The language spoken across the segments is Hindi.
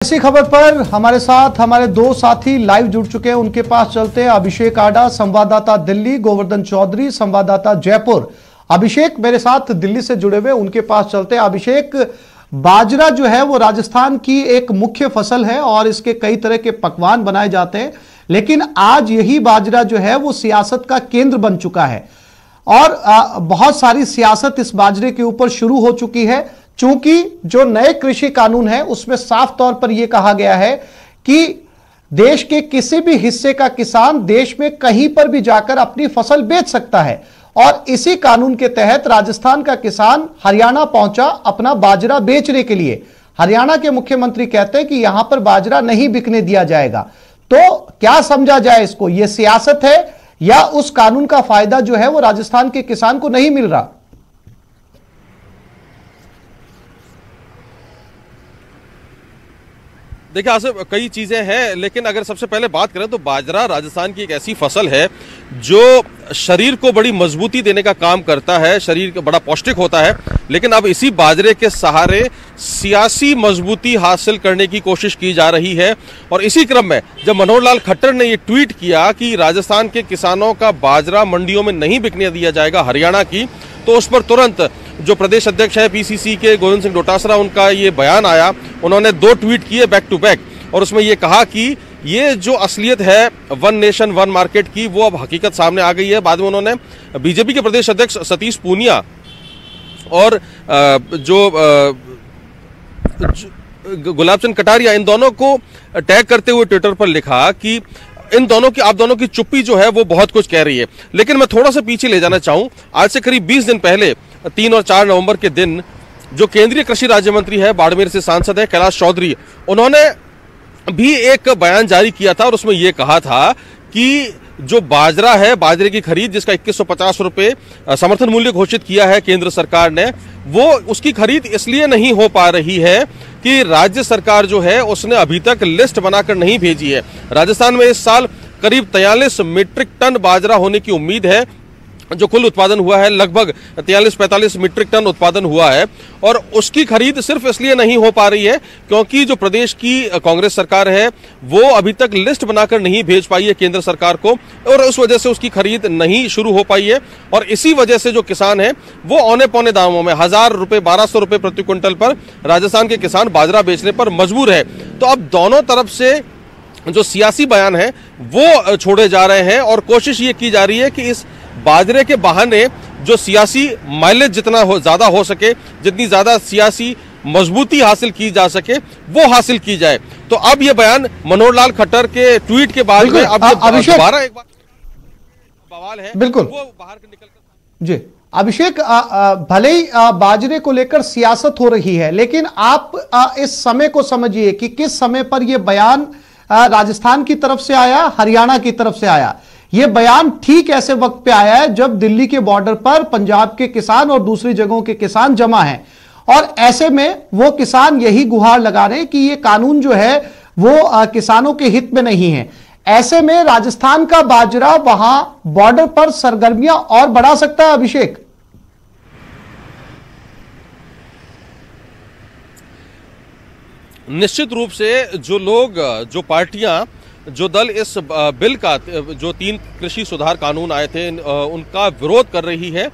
इसी खबर पर हमारे साथ हमारे दो साथी लाइव जुड़ चुके हैं। उनके पास चलते हैं। अभिषेक आडा संवाददाता दिल्ली, गोवर्धन चौधरी संवाददाता जयपुर। अभिषेक मेरे साथ दिल्ली से जुड़े हुए, उनके पास चलते हैं। अभिषेक, बाजरा जो है वो राजस्थान की एक मुख्य फसल है और इसके कई तरह के पकवान बनाए जाते हैं, लेकिन आज यही बाजरा जो है वो सियासत का केंद्र बन चुका है और बहुत सारी सियासत इस बाजरे के ऊपर शुरू हो चुकी है। चूंकि जो नए कृषि कानून है उसमें साफ तौर पर यह कहा गया है कि देश के किसी भी हिस्से का किसान देश में कहीं पर भी जाकर अपनी फसल बेच सकता है और इसी कानून के तहत राजस्थान का किसान हरियाणा पहुंचा अपना बाजरा बेचने के लिए। हरियाणा के मुख्यमंत्री कहते हैं कि यहां पर बाजरा नहीं बिकने दिया जाएगा। तो क्या समझा जाए इसको, यह सियासत है या उस कानून का फायदा जो है वो राजस्थान के किसान को नहीं मिल रहा? देखिए आसिफ, कई चीज़ें हैं, लेकिन अगर सबसे पहले बात करें तो बाजरा राजस्थान की एक ऐसी फसल है जो शरीर को बड़ी मजबूती देने का काम करता है, शरीर बड़ा पौष्टिक होता है। लेकिन अब इसी बाजरे के सहारे सियासी मजबूती हासिल करने की कोशिश की जा रही है। और इसी क्रम में जब मनोहर लाल खट्टर ने ये ट्वीट किया कि राजस्थान के किसानों का बाजरा मंडियों में नहीं बिकने दिया जाएगा हरियाणा की, तो उस पर तुरंत जो प्रदेश अध्यक्ष है पीसीसी के गोविंद सिंह डोटासरा, उनका ये बयान आया। उन्होंने 2 ट्वीट किए बैक टू बैक और उसमें ये कहा कि ये जो असलियत है वन नेशन वन मार्केट की, वो अब हकीकत सामने आ गई है। बाद में उन्होंने बीजेपी के प्रदेश अध्यक्ष सतीश पूनिया और गुलाब चंद कटारिया, इन दोनों को टैग करते हुए ट्विटर पर लिखा कि आप दोनों की चुप्पी जो है वो बहुत कुछ कह रही है। लेकिन मैं थोड़ा सा पीछे ले जाना चाहूं। आज से करीब 20 दिन पहले 3 और 4 नवंबर के दिन जो केंद्रीय कृषि राज्य मंत्री है, बाड़मेर से सांसद है कैलाश चौधरी, उन्होंने भी एक बयान जारी किया था और उसमें यह कहा था कि जो बाजरा है, बाजरे की खरीद जिसका 2150 रुपए समर्थन मूल्य घोषित किया है केंद्र सरकार ने, वो उसकी खरीद इसलिए नहीं हो पा रही है कि राज्य सरकार जो है उसने अभी तक लिस्ट बनाकर नहीं भेजी है। राजस्थान में इस साल करीब 43 मीट्रिक टन बाजरा होने की उम्मीद है। जो कुल उत्पादन हुआ है लगभग 43-45 मीट्रिक टन उत्पादन हुआ है और उसकी खरीद सिर्फ इसलिए नहीं हो पा रही है क्योंकि जो प्रदेश की कांग्रेस सरकार है वो अभी तक लिस्ट बनाकर नहीं भेज पाई है केंद्र सरकार को और उस वजह से उसकी खरीद नहीं शुरू हो पाई है। और इसी वजह से जो किसान है वो औने पौने दामों में 1000 रुपए 1200 रुपए प्रति क्विंटल पर राजस्थान के किसान बाजरा बेचने पर मजबूर है। तो अब दोनों तरफ से जो सियासी बयान है वो छोड़े जा रहे हैं और कोशिश ये की जा रही है कि इस बाजरे के बहाने जो सियासी माइलेज जितना ज्यादा हो सके, जितनी ज्यादा सियासी मजबूती हासिल की जा सके, वो हासिल की जाए। तो अब ये बयान मनोहर लाल खट्टर के ट्वीट के बाद में अब दोबारा एक बार बवाल है, बिल्कुल वो बाहर निकल कर जी। अभिषेक, भले ही बाजरे को लेकर सियासत हो रही है, लेकिन आप इस समय को समझिए कि किस समय पर यह बयान राजस्थान की तरफ से आया, हरियाणा की तरफ से आया। यह बयान ठीक ऐसे वक्त पे आया है जब दिल्ली के बॉर्डर पर पंजाब के किसान और दूसरी जगहों के किसान जमा हैं और ऐसे में वो किसान यही गुहार लगा रहे हैं कि ये कानून जो है वो किसानों के हित में नहीं है। ऐसे में राजस्थान का बाजरा वहां बॉर्डर पर सरगर्मियां और बढ़ा सकता है। अभिषेक, निश्चित रूप से जो लोग, जो पार्टियां, जो दल इस बिल का, जो 3 कृषि सुधार कानून आए थे उनका विरोध कर रही है,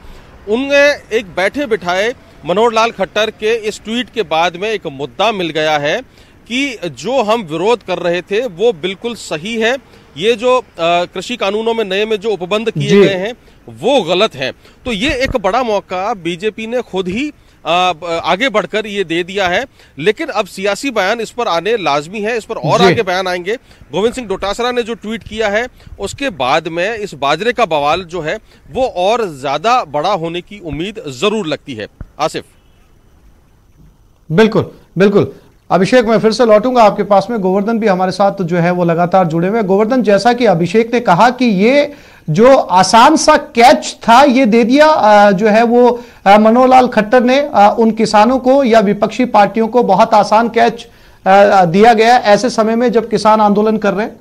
उनमें एक बैठे बिठाए मनोहर लाल खट्टर के इस ट्वीट के बाद में एक मुद्दा मिल गया है कि जो हम विरोध कर रहे थे वो बिल्कुल सही है। ये जो कृषि कानूनों में नए में जो उपबंध किए गए हैं वो गलत है। तो ये एक बड़ा मौका बीजेपी ने खुद ही आगे बढ़कर ये दे दिया है। लेकिन अब सियासी बयान इस पर आने लाजमी है, इस पर और आगे बयान आएंगे। गोविंद सिंह डोटासरा ने जो ट्वीट किया है उसके बाद में इस बाजरे का बवाल जो है वो और ज्यादा बड़ा होने की उम्मीद जरूर लगती है। आसिफ, बिल्कुल बिल्कुल। अभिषेक, मैं फिर से लौटूंगा आपके पास में। गोवर्धन भी हमारे साथ जो है वो लगातार जुड़े हुए। गोवर्धन, जैसा कि अभिषेक ने कहा कि ये जो आसान सा कैच था ये दे दिया जो है वो मनोहर लाल खट्टर ने उन किसानों को या विपक्षी पार्टियों को बहुत आसान कैच दिया गया ऐसे समय में जब किसान आंदोलन कर रहे हैं।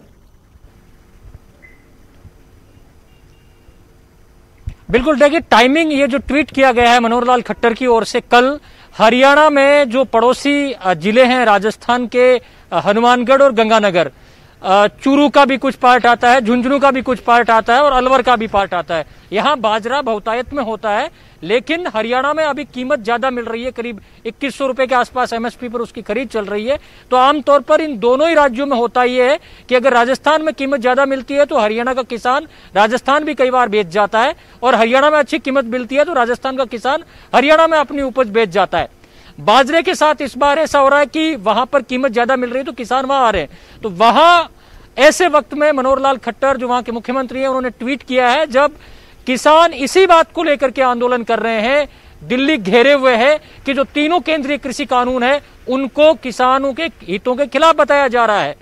बिल्कुल, देखिए टाइमिंग, ये जो ट्वीट किया गया है मनोहर लाल खट्टर की ओर से कल हरियाणा में जो पड़ोसी जिले हैं राजस्थान के हनुमानगढ़ और गंगानगर, चूरू का भी कुछ पार्ट आता है, झुंझुनू का भी कुछ पार्ट आता है और अलवर का भी पार्ट आता है। यहाँ बाजरा बहुतायत में होता है, लेकिन हरियाणा में अभी कीमत ज्यादा मिल रही है, करीब 2100 रुपए के आसपास एमएसपी पर उसकी खरीद चल रही है। तो आमतौर पर इन दोनों ही राज्यों में होता ये है कि अगर राजस्थान में कीमत ज्यादा मिलती है तो हरियाणा का किसान राजस्थान भी कई बार बेच जाता है, और हरियाणा में अच्छी कीमत मिलती है तो राजस्थान का किसान हरियाणा में अपनी उपज बेच जाता है। बाजरे के साथ इस बार ऐसा हो रहा है कि वहां पर कीमत ज्यादा मिल रही है तो किसान वहां आ रहे हैं। तो वहां ऐसे वक्त में मनोहर लाल खट्टर जो वहां के मुख्यमंत्री हैं, उन्होंने ट्वीट किया है, जब किसान इसी बात को लेकर के आंदोलन कर रहे हैं, दिल्ली घेरे हुए है कि जो तीनों केंद्रीय कृषि कानून है उनको किसानों के हितों के खिलाफ बताया जा रहा है।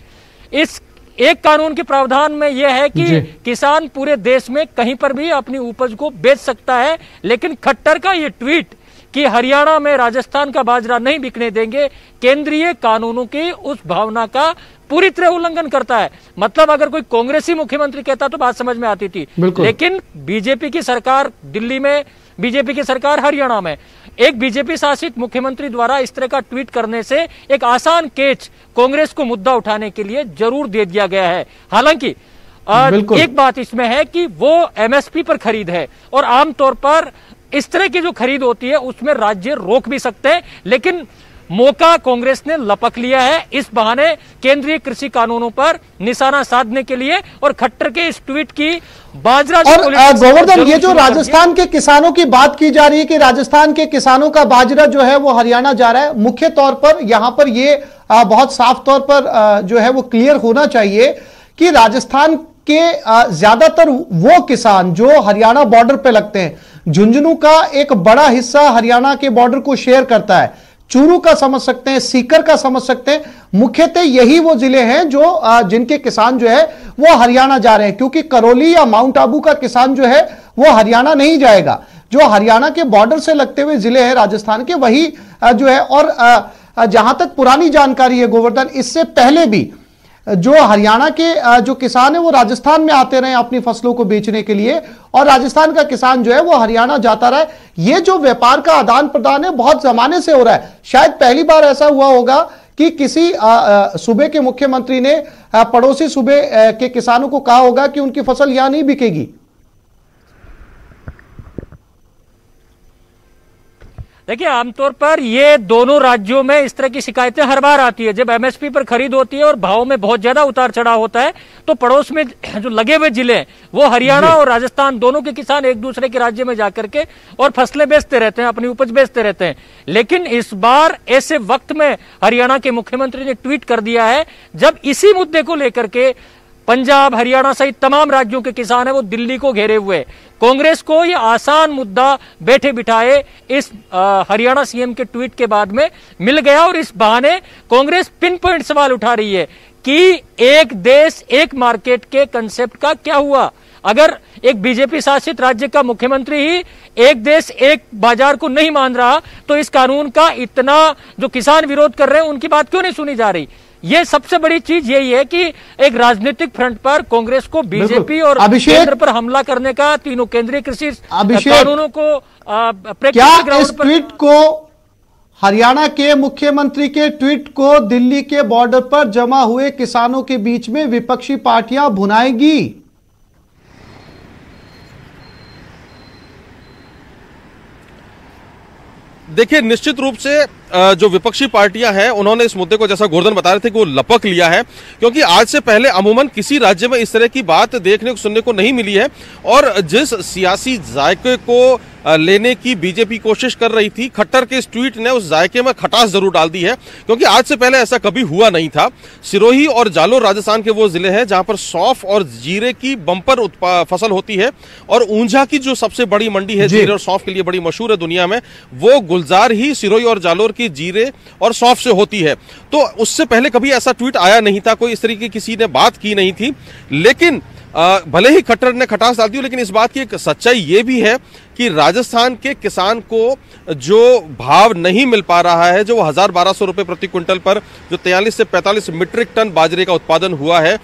इस एक कानून के प्रावधान में यह है कि किसान पूरे देश में कहीं पर भी अपनी उपज को बेच सकता है, लेकिन खट्टर का यह ट्वीट कि हरियाणा में राजस्थान का बाजरा नहीं बिकने देंगे, केंद्रीय कानूनों की उस भावना का पूरी तरह उल्लंघन करता है। मतलब अगर कोई कांग्रेसी मुख्यमंत्री कहता तो बात समझ में आती थी, लेकिन बीजेपी की सरकार दिल्ली में, बीजेपी की सरकार हरियाणा में, एक बीजेपी शासित मुख्यमंत्री द्वारा इस तरह का ट्वीट करने से एक आसान केच कांग्रेस को मुद्दा उठाने के लिए जरूर दे दिया गया है। हालांकि एक बात इसमें है कि वो एमएसपी पर खरीद है, और आमतौर पर इस तरह की जो खरीद होती है उसमें राज्य रोक भी सकते हैं, लेकिन मौका कांग्रेस ने लपक लिया है इस बहाने केंद्रीय कृषि कानूनों पर निशाना साधने के लिए। और खट्टर के इस ट्वीट की बाजरा और गोवर्धन, ये जो राजस्थान के किसानों की बात की जा रही है कि राजस्थान के किसानों का बाजरा जो है वो हरियाणा जा रहा है, मुख्य तौर पर यहां पर ये बहुत साफ तौर पर जो है वो क्लियर होना चाहिए कि राजस्थान के ज्यादातर वो किसान जो हरियाणा बॉर्डर पे लगते हैं, झुंझुनू का एक बड़ा हिस्सा हरियाणा के बॉर्डर को शेयर करता है, चूरू का समझ सकते हैं, सीकर का समझ सकते हैं, मुख्यतः यही वो जिले हैं जो जिनके किसान जो है वो हरियाणा जा रहे हैं, क्योंकि करौली या माउंट आबू का किसान जो है वो हरियाणा नहीं जाएगा। जो हरियाणा के बॉर्डर से लगते हुए जिले हैं राजस्थान के, वही जो है। और जहां तक पुरानी जानकारी है गोवर्धन, इससे पहले भी जो हरियाणा के जो किसान है वो राजस्थान में आते रहे अपनी फसलों को बेचने के लिए, और राजस्थान का किसान जो है वो हरियाणा जाता रहा है। ये जो व्यापार का आदान प्रदान है बहुत जमाने से हो रहा है। शायद पहली बार ऐसा हुआ होगा कि किसी सूबे के मुख्यमंत्री ने पड़ोसी सूबे के किसानों को कहा होगा कि उनकी फसल यहां नहीं बिकेगी। देखिए, आमतौर पर ये दोनों राज्यों में इस तरह की शिकायतें हर बार आती है। जब एमएसपी पर खरीद होती है और भाव में बहुत ज्यादा उतार चढ़ाव होता है तो पड़ोस में जो लगे हुए जिले हैं वो हरियाणा और राजस्थान दोनों के किसान एक दूसरे के राज्य में जाकर के और फसलें बेचते रहते हैं, अपनी उपज बेचते रहते हैं। लेकिन इस बार ऐसे वक्त में हरियाणा के मुख्यमंत्री ने ट्वीट कर दिया है जब इसी मुद्दे को लेकर के पंजाब, हरियाणा सहित तमाम राज्यों के किसान है वो दिल्ली को घेरे हुए। कांग्रेस को यह आसान मुद्दा बैठे बिठाए इस हरियाणा सीएम के ट्वीट के बाद में मिल गया, और इस बहाने कांग्रेस पिन पॉइंट सवाल उठा रही है कि एक देश एक मार्केट के कंसेप्ट का क्या हुआ। अगर एक बीजेपी शासित राज्य का मुख्यमंत्री ही एक देश एक बाजार को नहीं मान रहा तो इस कानून का इतना जो किसान विरोध कर रहे हैं उनकी बात क्यों नहीं सुनी जा रही। ये सबसे बड़ी चीज यही है कि एक राजनीतिक फ्रंट पर कांग्रेस को बीजेपी और केंद्र पर हमला करने का, तीनों केंद्रीय कृषि कानूनों को क्या इस ट्वीट को, हरियाणा के मुख्यमंत्री के ट्वीट को दिल्ली के बॉर्डर पर जमा हुए किसानों के बीच में विपक्षी पार्टियां भुनाएंगी? देखिए, निश्चित रूप से जो विपक्षी पार्टियां हैं उन्होंने इस मुद्दे को, जैसा गोवर्धन बता रहे थे, कि वो लपक लिया है, क्योंकि आज से पहले अमूमन किसी राज्य में इस तरह की बात देखने को सुनने को नहीं मिली है। और जिस सियासी जायके को लेने की बीजेपी कोशिश कर रही थी, खट्टर के इस ट्वीट ने उस जायके में खटास जरूर डाल दी है, क्योंकि आज से पहले ऐसा कभी हुआ नहीं था। सिरोही और जालोर राजस्थान के वो जिले हैं जहां पर सौंफ और जीरे की बंपर फसल होती है, और ऊंझा की जो सबसे बड़ी मंडी है जीरे और सौंफ के लिए बड़ी मशहूर है दुनिया में, वो गुलजार ही सिरोही और जालोर की जीरे और सौंफ से होती है। तो उससे पहले कभी ऐसा ट्वीट आया नहीं था, कोई इस तरीके की किसी ने बात की नहीं थी। लेकिन भले ही खट्टर ने खटास डाल दी, लेकिन इस बात की एक सच्चाई ये भी है कि राजस्थान के किसान को जो भाव नहीं मिल पा रहा है, जो 1000-1200 रुपए प्रति क्विंटल पर जो 43 से 45 मीट्रिक टन बाजरे का उत्पादन हुआ है,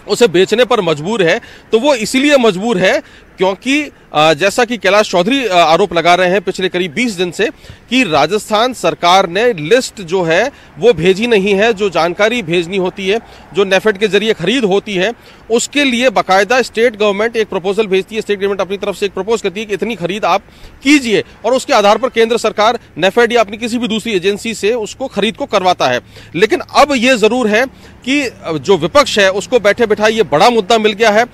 उसे बेचने पर मजबूर है। तो वो इसीलिए मजबूर है क्योंकि जैसा कि कैलाश चौधरी आरोप लगा रहे हैं पिछले करीब 20 दिन से कि राजस्थान सरकार ने लिस्ट जो है वो भेजी नहीं है, जो जानकारी भेजनी होती है, जो नेफेड के जरिए खरीद होती है, उसके लिए बाकायदा स्टेट गवर्नमेंट एक प्रपोजल भेजती है। स्टेट गवर्नमेंट अपनी तरफ से एक प्रपोज करती है कि इतनी खरीद आप कीजिए और उसके आधार पर केंद्र सरकार नेफेड या अपनी किसी भी दूसरी एजेंसी से उसको खरीद को करवाता है। लेकिन अब यह जरूर है कि जो विपक्ष है उसको बैठे बैठाए ये बड़ा मुद्दा मिल गया है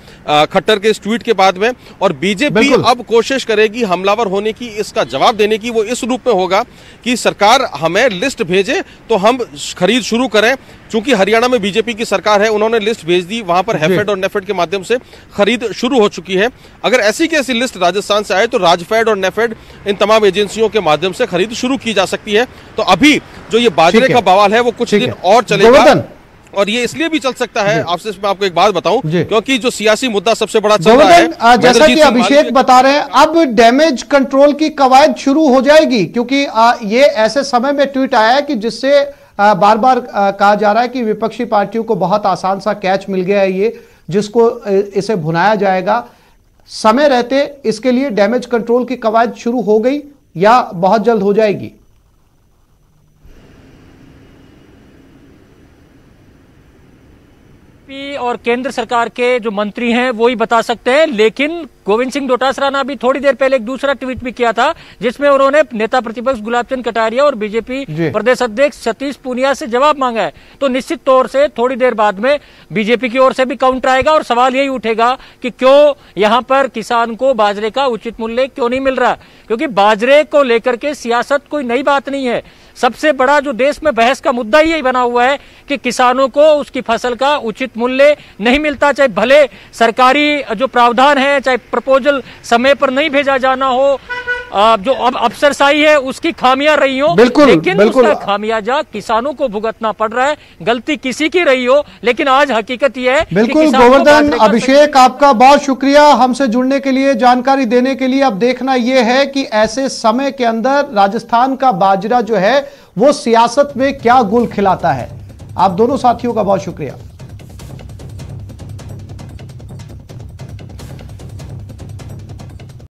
खट्टर के इस ट्वीट के बाद में, और बीजेपी अब कोशिश करेगी हमलावर होने की, इसका जवाब देने की। वो इस रूप में होगा कि सरकार हमें लिस्ट भेजे तो हम खरीद शुरू करें। चूंकि हरियाणा में बीजेपी की सरकार है, उन्होंने लिस्ट भेज दी, वहां पर हैफेड और नेफेड के माध्यम से खरीद शुरू हो चुकी है। अगर ऐसी की ऐसी लिस्ट राजस्थान से आए तो राजफेड और नेफेड इन तमाम एजेंसियों के माध्यम से खरीद शुरू की जा सकती है। तो अभी जो ये बाजरे का बवाल है वो कुछ दिन और चलेगा, और ये इसलिए भी चल सकता है। आपसे मैं आपको एक बात बताऊं, क्योंकि जो सियासी मुद्दा सबसे बड़ा चल रहा है, जैसा कि अभिषेक बता रहे हैं, अब डैमेज कंट्रोल की कवायद शुरू हो जाएगी, क्योंकि ये ऐसे समय में ट्वीट आया है कि जिससे बार बार कहा जा रहा है कि विपक्षी पार्टियों को बहुत आसान सा कैच मिल गया है ये, जिसको इसे भुनाया जाएगा। समय रहते इसके लिए डैमेज कंट्रोल की कवायद शुरू हो गई या बहुत जल्द हो जाएगी? और केंद्र सरकार के जो मंत्री हैं वो ही बता सकते हैं। लेकिन गोविंद सिंह डोटासरा ने अभी थोड़ी देर पहले एक दूसरा ट्वीट भी किया था, जिसमें उन्होंने नेता प्रतिपक्ष गुलाब चंद कटारिया और बीजेपी प्रदेश अध्यक्ष सतीश पूनिया से जवाब मांगा है। तो निश्चित तौर से थोड़ी देर बाद में बीजेपी की ओर से भी काउंटर आएगा और सवाल यही उठेगा कि क्यों यहां पर किसान को बाजरे का उचित मूल्य क्यों नहीं मिल रहा। क्योंकि बाजरे को लेकर के सियासत कोई नई बात नहीं है। सबसे बड़ा जो देश में बहस का मुद्दा ही यही बना हुआ है कि किसानों को उसकी फसल का उचित मूल्य नहीं मिलता, चाहे भले सरकारी जो प्रावधान है, चाहे प्रपोजल समय पर नहीं भेजा जाना हो, जो अब अफसरशाही है उसकी खामियां रही हो, लेकिन उसका खामियाजा किसानों को भुगतना पड़ रहा है। गलती किसी की रही हो, लेकिन आज हकीकत यह है। बिल्कुल गोवर्धन, अभिषेक आपका बहुत शुक्रिया हमसे जुड़ने के लिए, जानकारी देने के लिए। अब देखना यह है कि ऐसे समय के अंदर राजस्थान का बाजरा जो है वो सियासत में क्या गुल खिलाता है। आप दोनों साथियों का बहुत शुक्रिया।